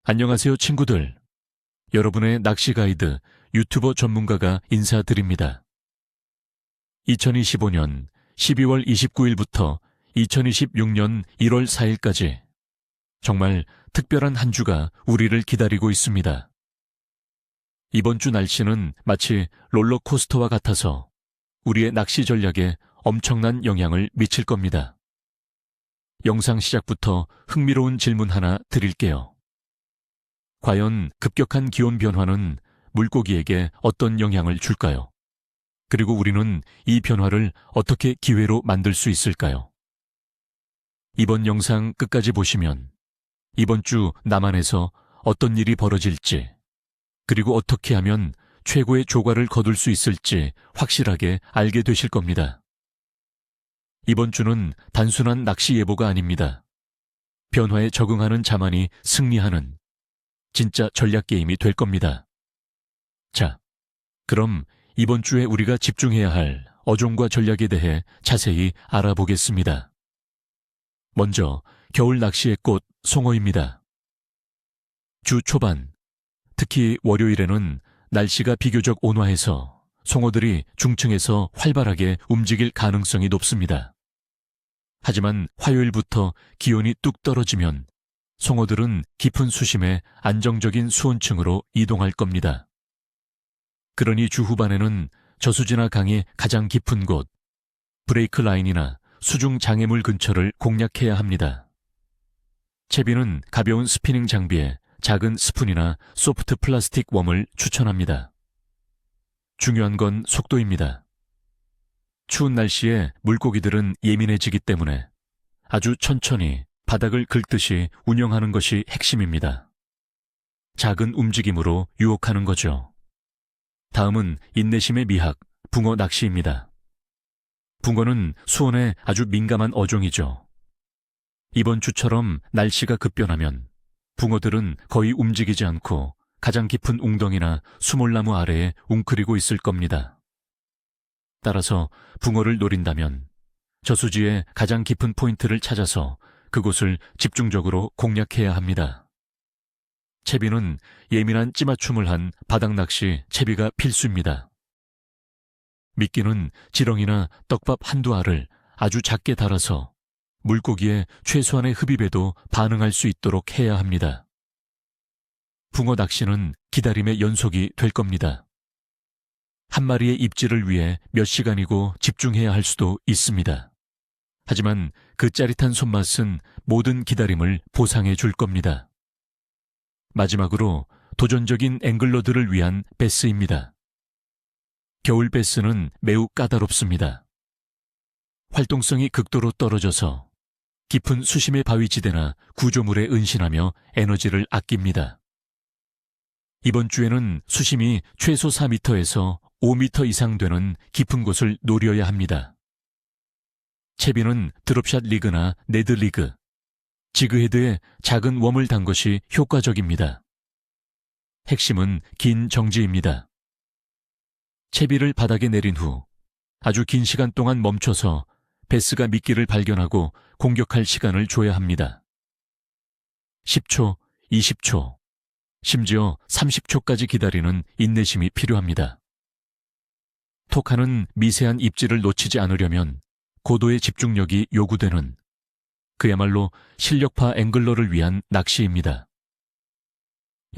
안녕하세요, 친구들. 여러분의 낚시 가이드, 유튜버 전문가가 인사드립니다. 2025년 12월 29일부터 2026년 1월 4일까지 정말 특별한 한 주가 우리를 기다리고 있습니다. 이번 주 날씨는 마치 롤러코스터와 같아서 우리의 낚시 전략에 엄청난 영향을 미칠 겁니다. 영상 시작부터 흥미로운 질문 하나 드릴게요. 과연 급격한 기온 변화는 물고기에게 어떤 영향을 줄까요? 그리고 우리는 이 변화를 어떻게 기회로 만들 수 있을까요? 이번 영상 끝까지 보시면 이번 주 남한에서 어떤 일이 벌어질지, 그리고 어떻게 하면 최고의 조과를 거둘 수 있을지 확실하게 알게 되실 겁니다. 이번 주는 단순한 낚시 예보가 아닙니다. 변화에 적응하는 자만이 승리하는 진짜 전략 게임이 될 겁니다. 자, 그럼 이번 주에 우리가 집중해야 할 어종과 전략에 대해 자세히 알아보겠습니다. 먼저 겨울 낚시의 꽃 송어입니다. 주 초반, 특히 월요일에는 날씨가 비교적 온화해서 송어들이 중층에서 활발하게 움직일 가능성이 높습니다. 하지만 화요일부터 기온이 뚝 떨어지면 송어들은 깊은 수심의 안정적인 수온층으로 이동할 겁니다. 그러니 주 후반에는 저수지나 강이 가장 깊은 곳, 브레이크 라인이나 수중 장애물 근처를 공략해야 합니다. 채비는 가벼운 스피닝 장비에 작은 스푼이나 소프트 플라스틱 웜을 추천합니다. 중요한 건 속도입니다. 추운 날씨에 물고기들은 예민해지기 때문에 아주 천천히 바닥을 긁듯이 운영하는 것이 핵심입니다. 작은 움직임으로 유혹하는 거죠. 다음은 인내심의 미학, 붕어 낚시입니다. 붕어는 수온에 아주 민감한 어종이죠. 이번 주처럼 날씨가 급변하면 붕어들은 거의 움직이지 않고 가장 깊은 웅덩이나 수몰나무 아래에 웅크리고 있을 겁니다. 따라서 붕어를 노린다면 저수지의 가장 깊은 포인트를 찾아서 그곳을 집중적으로 공략해야 합니다. 채비는 예민한 찌맞춤을 한 바닥낚시 채비가 필수입니다. 미끼는 지렁이나 떡밥 한두 알을 아주 작게 달아서 물고기의 최소한의 흡입에도 반응할 수 있도록 해야 합니다. 붕어 낚시는 기다림의 연속이 될 겁니다. 한 마리의 입질을 위해 몇 시간이고 집중해야 할 수도 있습니다. 하지만 그 짜릿한 손맛은 모든 기다림을 보상해 줄 겁니다. 마지막으로 도전적인 앵글러들을 위한 베스입니다. 겨울 베스는 매우 까다롭습니다. 활동성이 극도로 떨어져서 깊은 수심의 바위지대나 구조물에 은신하며 에너지를 아낍니다. 이번 주에는 수심이 최소 4m에서 5m 이상 되는 깊은 곳을 노려야 합니다. 채비는 드롭샷 리그나 네드 리그, 지그헤드에 작은 웜을 단 것이 효과적입니다. 핵심은 긴 정지입니다. 채비를 바닥에 내린 후 아주 긴 시간 동안 멈춰서 베스가 미끼를 발견하고 공격할 시간을 줘야 합니다. 10초, 20초, 심지어 30초까지 기다리는 인내심이 필요합니다. 톡하는 미세한 입질을 놓치지 않으려면 고도의 집중력이 요구되는 그야말로 실력파 앵글러를 위한 낚시입니다.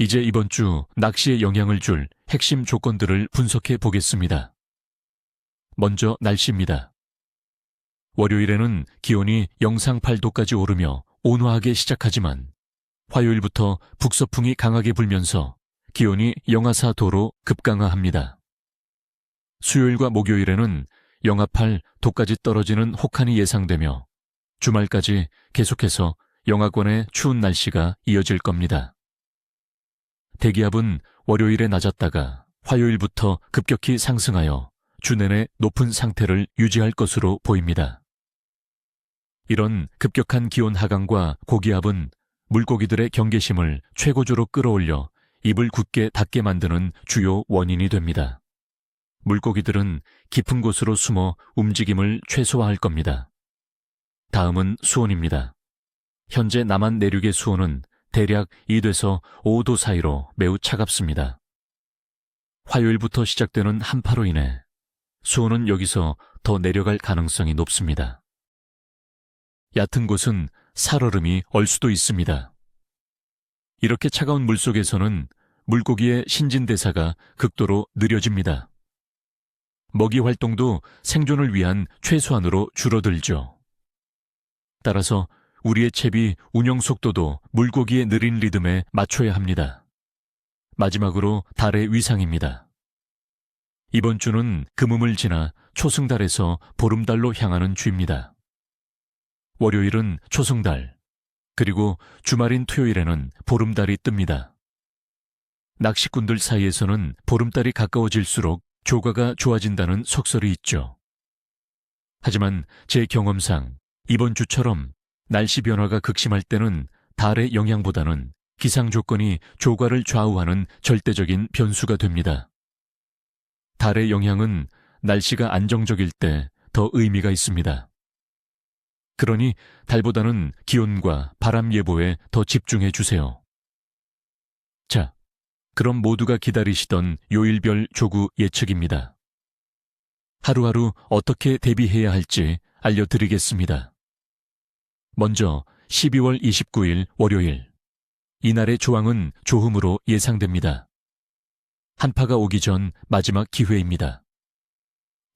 이제 이번 주 낚시에 영향을 줄 핵심 조건들을 분석해 보겠습니다. 먼저 날씨입니다. 월요일에는 기온이 영상 8도까지 오르며 온화하게 시작하지만 화요일부터 북서풍이 강하게 불면서 기온이 영하 4도로 급강하합니다. 수요일과 목요일에는 영하 8도까지 떨어지는 혹한이 예상되며 주말까지 계속해서 영하권의 추운 날씨가 이어질 겁니다. 대기압은 월요일에 낮았다가 화요일부터 급격히 상승하여 주 내내 높은 상태를 유지할 것으로 보입니다. 이런 급격한 기온 하강과 고기압은 물고기들의 경계심을 최고조로 끌어올려 입을 굳게 닫게 만드는 주요 원인이 됩니다. 물고기들은 깊은 곳으로 숨어 움직임을 최소화할 겁니다. 다음은 수온입니다. 현재 남한 내륙의 수온은 대략 2도에서 5도 사이로 매우 차갑습니다. 화요일부터 시작되는 한파로 인해 수온은 여기서 더 내려갈 가능성이 높습니다. 얕은 곳은 살얼음이 얼 수도 있습니다. 이렇게 차가운 물속에서는 물고기의 신진대사가 극도로 느려집니다. 먹이 활동도 생존을 위한 최소한으로 줄어들죠. 따라서 우리의 채비 운영 속도도 물고기의 느린 리듬에 맞춰야 합니다. 마지막으로 달의 위상입니다. 이번 주는 금음을 지나 초승달에서 보름달로 향하는 주입니다. 월요일은 초승달, 그리고 주말인 토요일에는 보름달이 뜹니다. 낚시꾼들 사이에서는 보름달이 가까워질수록 조과가 좋아진다는 속설이 있죠. 하지만 제 경험상 이번 주처럼 날씨 변화가 극심할 때는 달의 영향보다는 기상 조건이 조과를 좌우하는 절대적인 변수가 됩니다. 달의 영향은 날씨가 안정적일 때 더 의미가 있습니다. 그러니 달보다는 기온과 바람 예보에 더 집중해 주세요. 자, 그럼 모두가 기다리시던 요일별 조구 예측입니다. 하루하루 어떻게 대비해야 할지 알려드리겠습니다. 먼저 12월 29일 월요일. 이날의 조항은 조음으로 예상됩니다. 한파가 오기 전 마지막 기회입니다.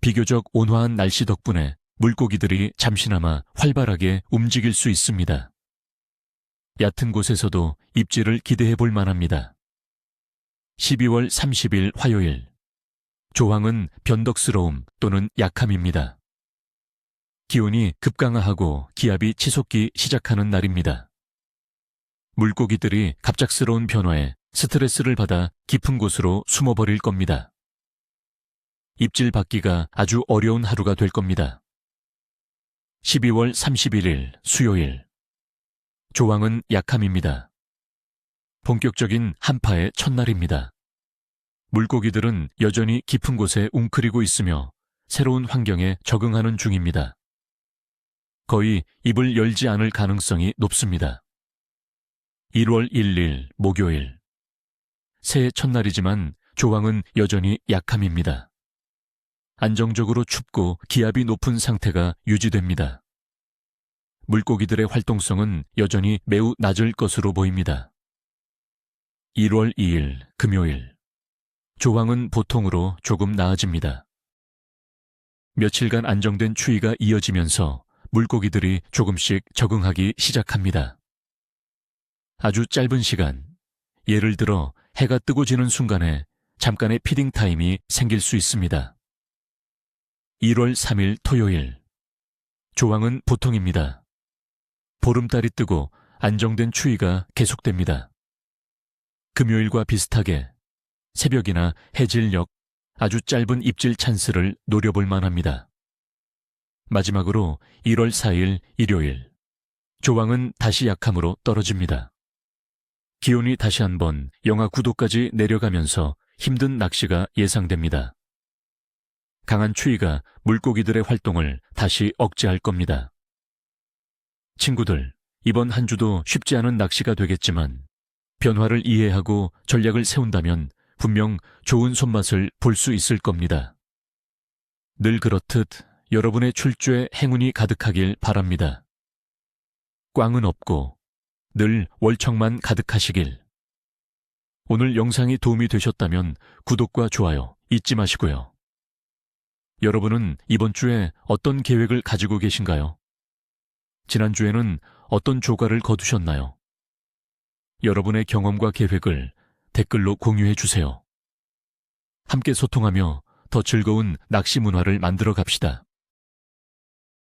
비교적 온화한 날씨 덕분에 물고기들이 잠시나마 활발하게 움직일 수 있습니다. 얕은 곳에서도 입질을 기대해 볼 만합니다. 12월 30일 화요일. 조항은 변덕스러움 또는 약함입니다. 기온이 급강하하고 기압이 치솟기 시작하는 날입니다. 물고기들이 갑작스러운 변화에 스트레스를 받아 깊은 곳으로 숨어버릴 겁니다. 입질 받기가 아주 어려운 하루가 될 겁니다. 12월 31일 수요일. 조항은 약함입니다. 본격적인 한파의 첫날입니다. 물고기들은 여전히 깊은 곳에 웅크리고 있으며 새로운 환경에 적응하는 중입니다. 거의 입을 열지 않을 가능성이 높습니다. 1월 1일 목요일. 새해 첫날이지만 조항은 여전히 약함입니다. 안정적으로 춥고 기압이 높은 상태가 유지됩니다. 물고기들의 활동성은 여전히 매우 낮을 것으로 보입니다. 1월 2일 금요일. 조항은 보통으로 조금 나아집니다. 며칠간 안정된 추위가 이어지면서 물고기들이 조금씩 적응하기 시작합니다. 아주 짧은 시간, 예를 들어 해가 뜨고 지는 순간에 잠깐의 피딩 타임이 생길 수 있습니다. 1월 3일 토요일. 조항은 보통입니다. 보름달이 뜨고 안정된 추위가 계속됩니다. 금요일과 비슷하게 새벽이나 해질녘 아주 짧은 입질 찬스를 노려볼 만합니다. 마지막으로 1월 4일 일요일. 조항은 다시 약함으로 떨어집니다. 기온이 다시 한번 영하 9도까지 내려가면서 힘든 낚시가 예상됩니다. 강한 추위가 물고기들의 활동을 다시 억제할 겁니다. 친구들, 이번 한 주도 쉽지 않은 낚시가 되겠지만 변화를 이해하고 전략을 세운다면 분명 좋은 손맛을 볼 수 있을 겁니다. 늘 그렇듯 여러분의 출조에 행운이 가득하길 바랍니다. 꽝은 없고 늘 월척만 가득하시길. 오늘 영상이 도움이 되셨다면 구독과 좋아요 잊지 마시고요. 여러분은 이번 주에 어떤 계획을 가지고 계신가요? 지난주에는 어떤 조과를 거두셨나요? 여러분의 경험과 계획을 댓글로 공유해 주세요. 함께 소통하며 더 즐거운 낚시 문화를 만들어 갑시다.